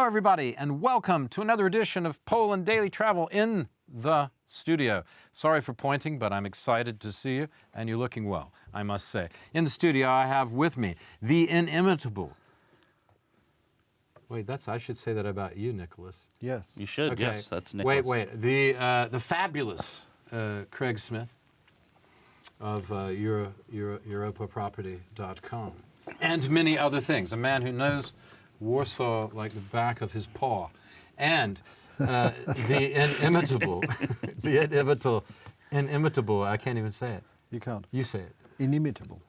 Hello, everybody, and welcome to another edition of Poland Daily Travel in the studio. Sorry for pointing, but I'm excited to see you, and you're looking well, I must say. In the studio, I have with me the inimitable. Wait, I should say that about you, Nicholas. Yes. You should, Okay. yes, that's Nicholas. Wait. The fabulous Craig Smith of EuropaProperty.com, and many other things. A man who knows Warsaw like the back of his paw. And the inimitable, inimitable, I can't even say it. You can't. You say it. Inimitable.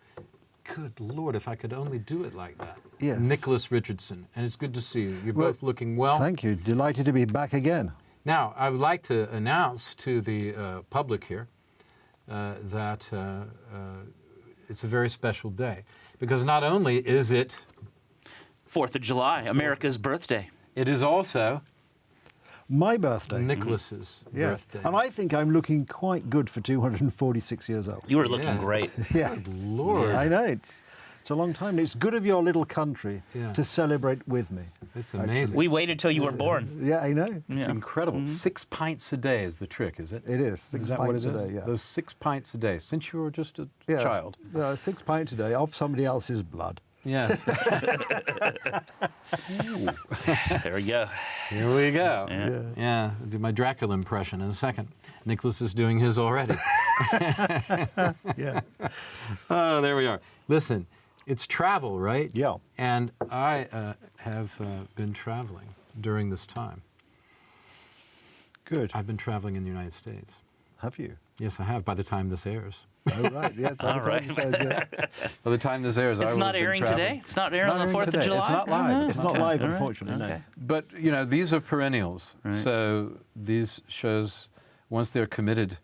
Good Lord, if I could only do it like that. Yes. Nicholas Richardson, and it's good to see you. You're both looking well. Thank you. Delighted to be back again. Now, I would like to announce to the public here that it's a very special day, because not only is it 4th of July, America's birthday. it is also My birthday. Nicholas's Yes. birthday. And I think I'm looking quite good for 246 years old. You were looking Yeah. great. Yeah. Good Lord. I know. It's a long time. It's good of your little country Yeah. to celebrate with me. It's amazing. We waited till you were born. Yeah, I know. It's Yeah. incredible. 6 pints a day is the trick, is it? It is. Is 6 that what pints it a is? day, yeah. Those 6 pints a day, since you were just a Yeah. child. 6 pints a day of somebody else's blood. Yeah. There we go. Here we go. Yeah. Yeah. I'll do my Dracula impression in a second. Nicholas is doing his already. Yeah. Oh, there we are. Listen, it's travel, right? Yeah. And I have been traveling during this time. Good. I've been traveling in the United States. Have you? Yes, I have, by the time this airs. Oh, right. Yes. By the All time right. it says, yeah. By the time this airs, I It's will not have been airing traveling. today? It's not airing on the airing 4th today. of July? It's not live. Oh, It's not okay. live, All right. unfortunately, Okay. no. But, you know, these are perennials. Right. So these shows, once they're committed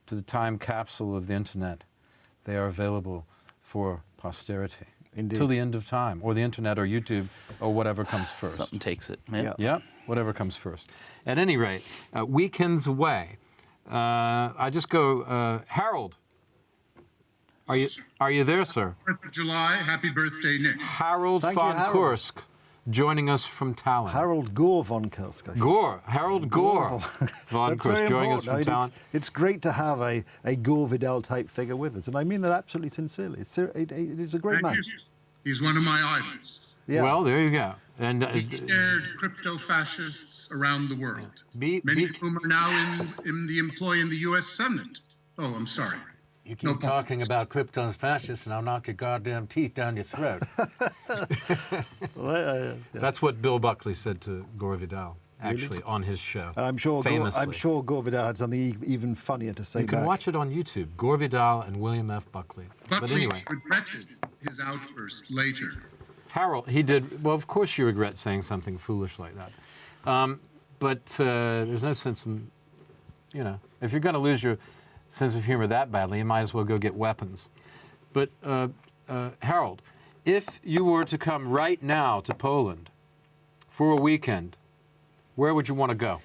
to the time capsule of the internet, they are available for posterity. Indeed. Till the end of time, or the internet, or YouTube, or whatever comes first. Something takes it. Yeah. Yeah, whatever comes first. At any rate, weekends away. I just go, Harold. Are you there, sir? 4th of July, happy birthday, Nick. Harold Thank you, von Harold. Kursk, joining us from Tallinn. Harold Gore von Kursk. I think. Harold Gore von That's Kursk, very joining us important. from I mean, Tallinn. it's great to have a Gore Vidal type figure with us, and I mean that absolutely sincerely. It's a great man. Thank you. He's one of my idols. Yeah. Well, there you go. And He scared crypto-fascists around the world, be, many of whom are now in the employ in the U.S. Senate. Oh, I'm sorry. you keep no problem. talking about cryptos fascists, and I'll knock your goddamn teeth down your throat. That's what Bill Buckley said to Gore Vidal, actually, on his show. And I'm sure famously. Gore Vidal had something even funnier to say You can back. watch it on YouTube. Gore Vidal and William F. Buckley. But Buckley anyway, regretted his outburst later. Harold, he did. Well, of course you regret saying something foolish like that. But there's no sense in, you know, if you're going to lose your sense of humor that badly, you might as well go get weapons. But Harold, if you were to come right now to Poland for a weekend, where would you want to go?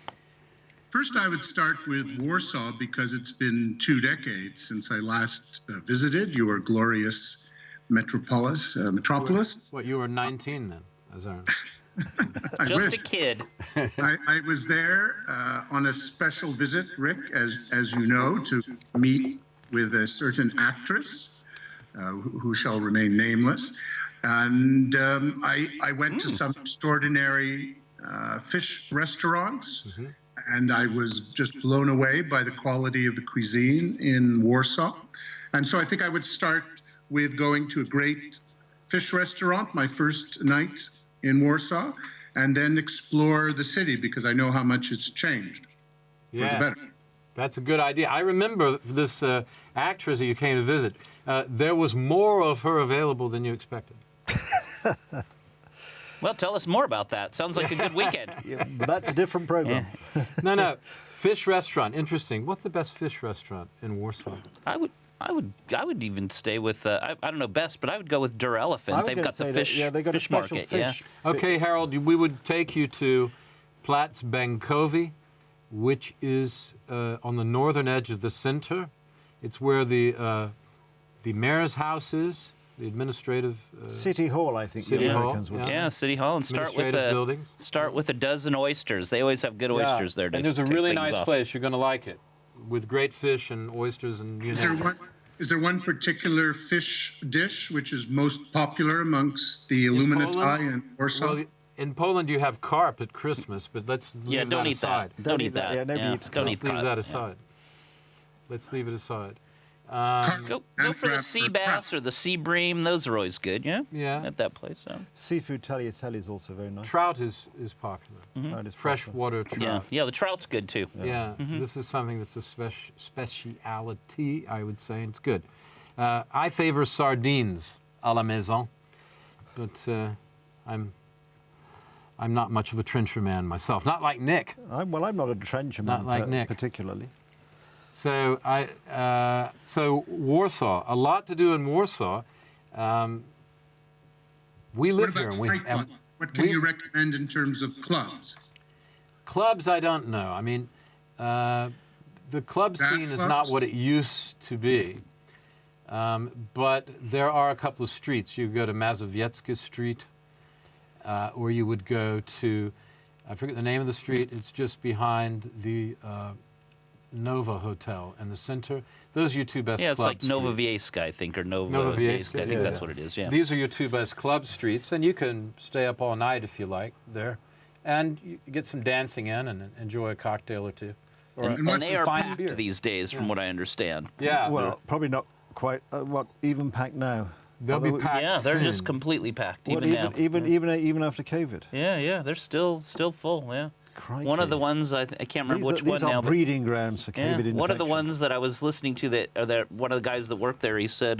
First, I would start with Warsaw because it's been 2 decades since I last visited your glorious metropolis. What, you were 19 then, as I Just a kid. I was there on a special visit, Rick, as you know, to meet with a certain actress who shall remain nameless. And I went to some extraordinary fish restaurants, and I was just blown away by the quality of the cuisine in Warsaw. And so I think I would start with going to a great fish restaurant, my first night in Warsaw, and then explore the city because I know how much it's changed for the better. That's a good idea. I remember this actress that you came to visit. There was more of her available than you expected. Well, tell us more about that. Sounds like a good weekend. Yeah, but that's a different program. No. Fish restaurant. Interesting. What's the best fish restaurant in Warsaw? I would even stay with I don't know best, but I would go with Der Elephant. They've got the fish. Yeah, they got a fish special market. fish. Okay, Harold, we would take you to Platz Bankowy, which is on the northern edge of the center. It's where the mayor's house is, the administrative. City Hall, I think City the Hall, Americans would yeah. say. Yeah, City Hall, and Administrative buildings. start with a dozen oysters. They always have good oysters there. To And there's a kick really things nice off. place. You're going to like it, with great fish and oysters and you name it. Is there one particular fish dish which is most popular amongst the Illuminati in Warsaw? Well, in Poland you have carp at Christmas, but let's Yeah, leave don't that eat aside. that. Don't eat that. Yeah, nobody Yeah, eats don't Let's eat leave carp. that Yeah. aside. Let's leave it aside. Go for the sea bass or the sea bream. Those are always good, yeah? Yeah. At that place, so. Seafood tagliatelle is also very nice. Trout is popular. Trout is popular. Freshwater trout. Yeah, yeah, the trout's good too. Yeah, this is something that's a speciality, I would say. It's good. I favor sardines à la maison, but I'm not much of a trencher man myself. Not like Nick. I'm not a trencher man Not like Nick. particularly. So so Warsaw, a lot to do in Warsaw. We What live about here, and we nightclubs? What can you recommend in terms of clubs? clubs. I don't know. I mean, the club That scene is not clubs? what it used to be. But there are a couple of streets. You go to Mazowiecka Street, or you would go to, I forget the name of the street. It's just behind the Nova Hotel in the center. Those are your two best Yeah, it's club like Nova streets. Viesca, I think, or Nova Nova Viesca. Viesca, I think yeah. that's what it is, yeah. These are your two best club streets, and you can stay up all night if you like there, and you get some dancing in and enjoy a cocktail or two. Or And or they some are fine packed beer. these days, from what I understand. Yeah, Well, probably not quite. Even packed now? they'll be Although- packed Yeah, they're just soon. completely packed, What, even now. even after COVID. Yeah, they're still full, yeah. Crikey. One of the ones, I can't remember which one these are now, but breeding grounds for yeah, COVID infection. one of the ones that I was listening to, that one of the guys that worked there, he said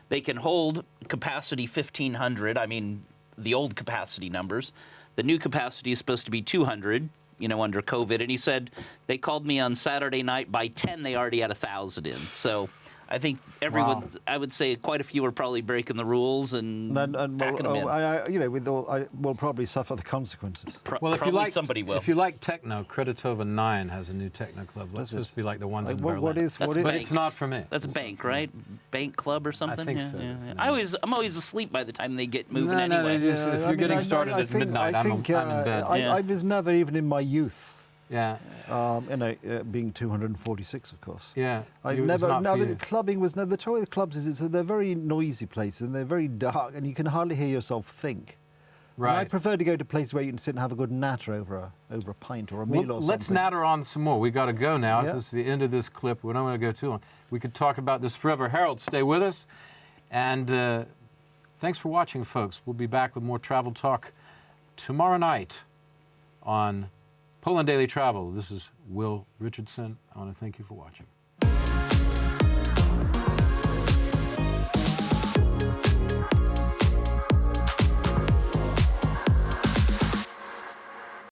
they can hold capacity 1,500. I mean, the old capacity numbers. The new capacity is supposed to be 200, under COVID. And he said they called me on Saturday night. By 10, they already had 1,000 in. So I think everyone, I would say quite a few are probably breaking the rules and packing them in. we'll probably suffer the consequences. Well, if you Probably like, somebody will. If you like techno, Creditova 9 has a new techno club. That's supposed to be like the ones in Berlin. What is? That's But bank. it's not for me. That's bank, right? Bank club or something? think yeah, so, yeah, that's yeah. the name. I'm always asleep by the time they get moving No, anyway. they just- if you're getting started at midnight, I'm in bed. Yeah. I was never even in my youth. Yeah, Being 246, of course. yeah. I've It's never. not No, for but you. clubbing was never. The trouble with clubs is they're very noisy places and they're very dark, and you can hardly hear yourself think. And I Right. prefer to go to places where you can sit and have a good natter over a pint or a meal Well, or let's something. natter on some more. We got to go now. Yeah. This is the end of this clip. We don't want to go too long. We could talk about this forever. Harold, stay with us. And thanks for watching, folks. We'll be back with more travel talk tomorrow night on Poland Daily Travel. This is Will Richardson. I want to thank you for watching.